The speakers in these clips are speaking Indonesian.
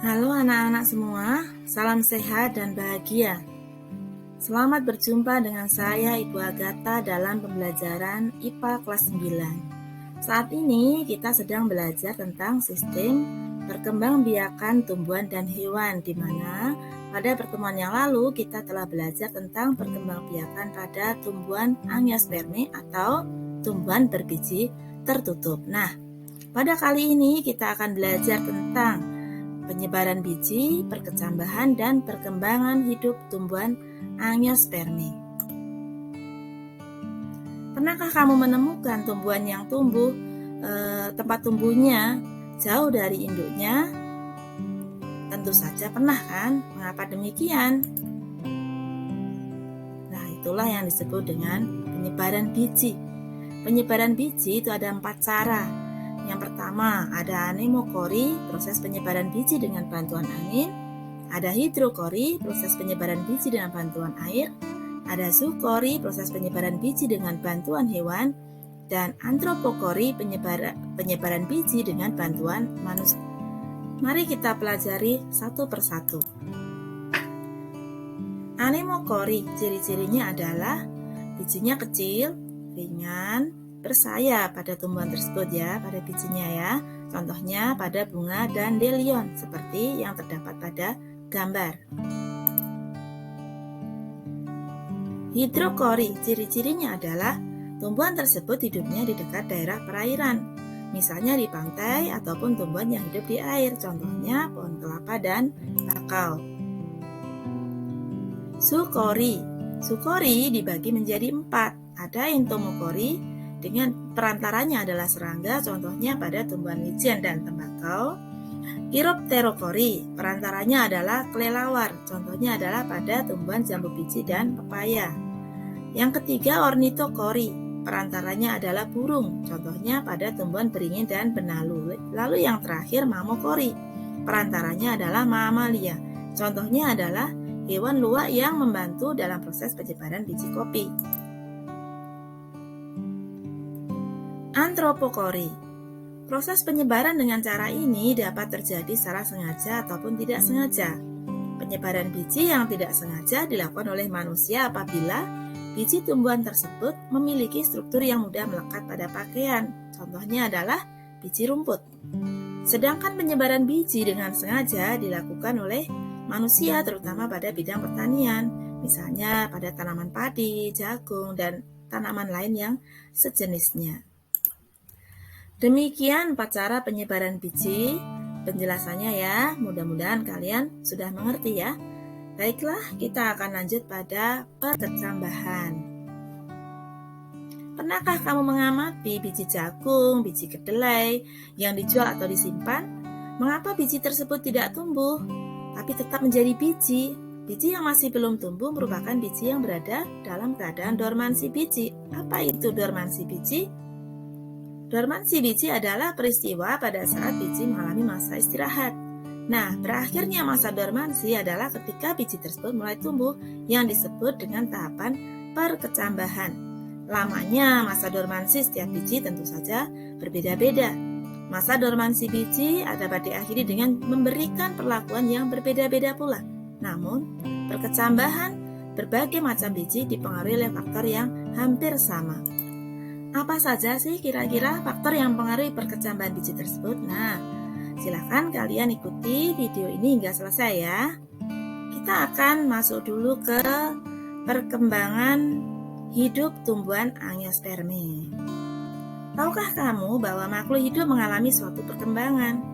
Halo anak-anak semua, salam sehat dan bahagia. Selamat berjumpa dengan saya Ibu Agatha dalam pembelajaran IPA kelas 9. Saat ini kita sedang belajar tentang sistem perkembangbiakan tumbuhan dan hewan, di mana pada pertemuan yang lalu kita telah belajar tentang perkembangbiakan pada tumbuhan angiospermae atau tumbuhan berbiji tertutup. Nah, pada kali ini kita akan belajar tentang penyebaran biji, perkecambahan, dan perkembangan hidup tumbuhan angiospermae. Pernahkah kamu menemukan tumbuhan yang tempat tumbuhnya jauh dari induknya? Tentu saja pernah kan? Mengapa demikian? Nah, itulah yang disebut dengan penyebaran biji. Penyebaran biji itu ada 4 cara. Yang pertama, ada anemokori, proses penyebaran biji dengan bantuan angin. Ada hidrokori, proses penyebaran biji dengan bantuan air. Ada zookori, proses penyebaran biji dengan bantuan hewan. Dan antropokori, penyebaran biji dengan bantuan manusia. Mari kita pelajari satu persatu. Anemokori, ciri-cirinya adalah bijinya kecil, ringan, bersayap pada tumbuhan tersebut ya, pada bijinya ya. Contohnya pada bunga dandelion seperti yang terdapat pada gambar. Hidrokori, ciri-cirinya adalah tumbuhan tersebut hidupnya di dekat daerah perairan, misalnya di pantai ataupun tumbuhan yang hidup di air, contohnya pohon kelapa dan bakau. Zookori dibagi menjadi 4. Ada entomokori, dengan perantaranya adalah serangga, contohnya pada tumbuhan wijen dan tembakau. Chiropterokori, perantaranya adalah kelelawar, contohnya adalah pada tumbuhan jambu biji dan pepaya. Yang ketiga, ornitokori, perantaranya adalah burung, contohnya pada tumbuhan beringin dan benalu. Lalu yang terakhir, mamokori, perantaranya adalah mamalia, contohnya adalah hewan luwak yang membantu dalam proses penyebaran biji kopi. Antropokori. Proses penyebaran dengan cara ini dapat terjadi secara sengaja ataupun tidak sengaja. Penyebaran biji yang tidak sengaja dilakukan oleh manusia apabila biji tumbuhan tersebut memiliki struktur yang mudah melekat pada pakaian. Contohnya adalah biji rumput. Sedangkan penyebaran biji dengan sengaja dilakukan oleh manusia terutama pada bidang pertanian, misalnya pada tanaman padi, jagung, dan tanaman lain yang sejenisnya. Demikian 4 cara penyebaran biji, penjelasannya ya, mudah-mudahan kalian sudah mengerti ya. Baiklah, kita akan lanjut pada perkecambahan. Pernahkah kamu mengamati biji jagung, biji kedelai yang dijual atau disimpan? Mengapa biji tersebut tidak tumbuh, tapi tetap menjadi biji? Biji yang masih belum tumbuh merupakan biji yang berada dalam keadaan dormansi biji. Apa itu dormansi biji? Dormansi biji adalah peristiwa pada saat biji mengalami masa istirahat. Nah, berakhirnya masa dormansi adalah ketika biji tersebut mulai tumbuh yang disebut dengan tahapan perkecambahan. Lamanya masa dormansi setiap biji tentu saja berbeda-beda. Masa dormansi biji dapat diakhiri dengan memberikan perlakuan yang berbeda-beda pula. Namun, perkecambahan berbagai macam biji dipengaruhi oleh faktor yang hampir sama. Apa saja sih kira-kira faktor yang mempengaruhi perkecambahan biji tersebut? Nah, silakan kalian ikuti video ini hingga selesai ya. Kita akan masuk dulu ke perkembangan hidup tumbuhan angiospermae. Tahukah kamu bahwa makhluk hidup mengalami suatu perkembangan?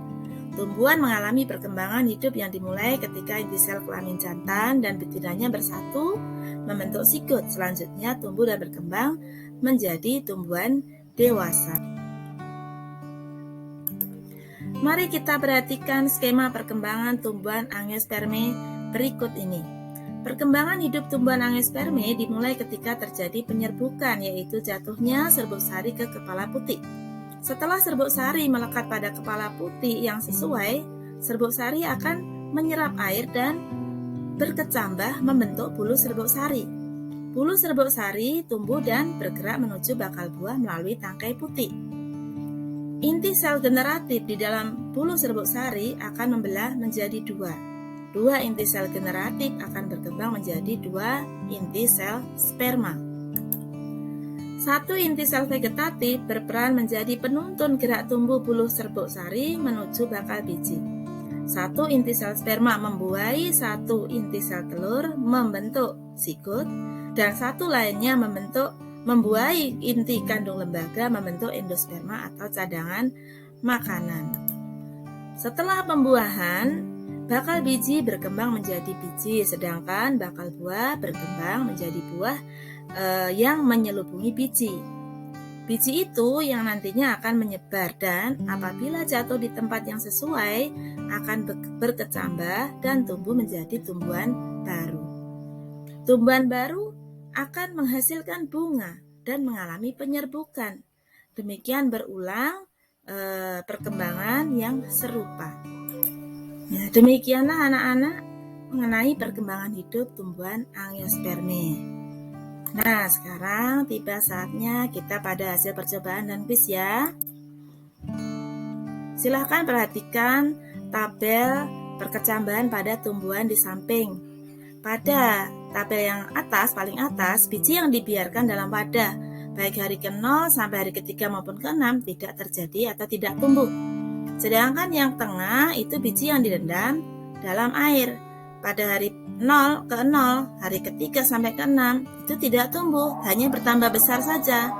Tumbuhan mengalami perkembangan hidup yang dimulai ketika inti sel kelamin jantan dan betinanya bersatu membentuk sigot. Selanjutnya tumbuh dan berkembang menjadi tumbuhan dewasa. Mari kita perhatikan skema perkembangan tumbuhan angiospermae berikut ini. Perkembangan hidup tumbuhan angiospermae dimulai ketika terjadi penyerbukan, yaitu jatuhnya serbuk sari ke kepala putih. Setelah serbuk sari melekat pada kepala putih yang sesuai, serbuk sari akan menyerap air dan berkecambah membentuk bulu serbuk sari. Bulu serbuk sari tumbuh dan bergerak menuju bakal buah melalui tangkai putih. Inti sel generatif di dalam bulu serbuk sari akan membelah menjadi dua. Dua inti sel generatif akan berkembang menjadi dua inti sel sperma. Satu inti sel vegetatif berperan menjadi penuntun gerak tumbuh bulu serbuk sari menuju bakal biji. Satu inti sel sperma membuahi satu inti sel telur membentuk sigot, dan satu lainnya membuahi inti kandung lembaga membentuk endosperma atau cadangan makanan. Setelah pembuahan, bakal biji berkembang menjadi biji, sedangkan bakal buah berkembang menjadi buah yang menyelubungi biji. Biji itu yang nantinya akan menyebar dan apabila jatuh di tempat yang sesuai akan berkecambah dan tumbuh menjadi tumbuhan baru. Tumbuhan baru akan menghasilkan bunga dan mengalami penyerbukan. Demikian berulang perkembangan yang serupa. Ya, demikianlah anak-anak mengenai perkembangan hidup tumbuhan angiospermae. Nah, sekarang tiba saatnya kita pada hasil percobaan dan kuis ya. Silahkan perhatikan tabel perkecambahan pada tumbuhan di samping. Pada tabel yang atas, paling atas, biji yang dibiarkan dalam wadah, baik hari ke-0 sampai hari ke-3 maupun ke-6 tidak terjadi atau tidak tumbuh. Sedangkan yang tengah itu biji yang direndam dalam air. Pada hari 0 ke 0, hari ke-3 sampai ke-6 itu tidak tumbuh, hanya bertambah besar saja.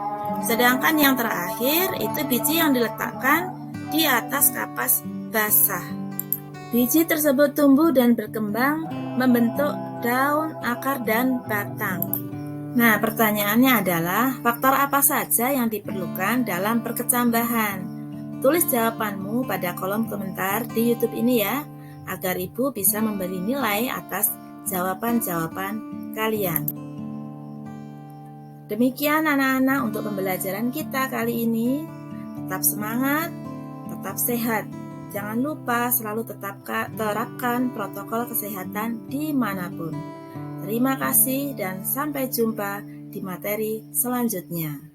Sedangkan yang terakhir itu biji yang diletakkan di atas kapas basah. Biji tersebut tumbuh dan berkembang membentuk daun, akar, dan batang. Nah, pertanyaannya adalah faktor apa saja yang diperlukan dalam perkecambahan? Tulis jawabanmu pada kolom komentar di YouTube ini ya, agar Ibu bisa memberi nilai atas jawaban-jawaban kalian. Demikian anak-anak untuk pembelajaran kita kali ini. Tetap semangat, tetap sehat. Jangan lupa selalu terapkan protokol kesehatan dimanapun. Terima kasih dan sampai jumpa di materi selanjutnya.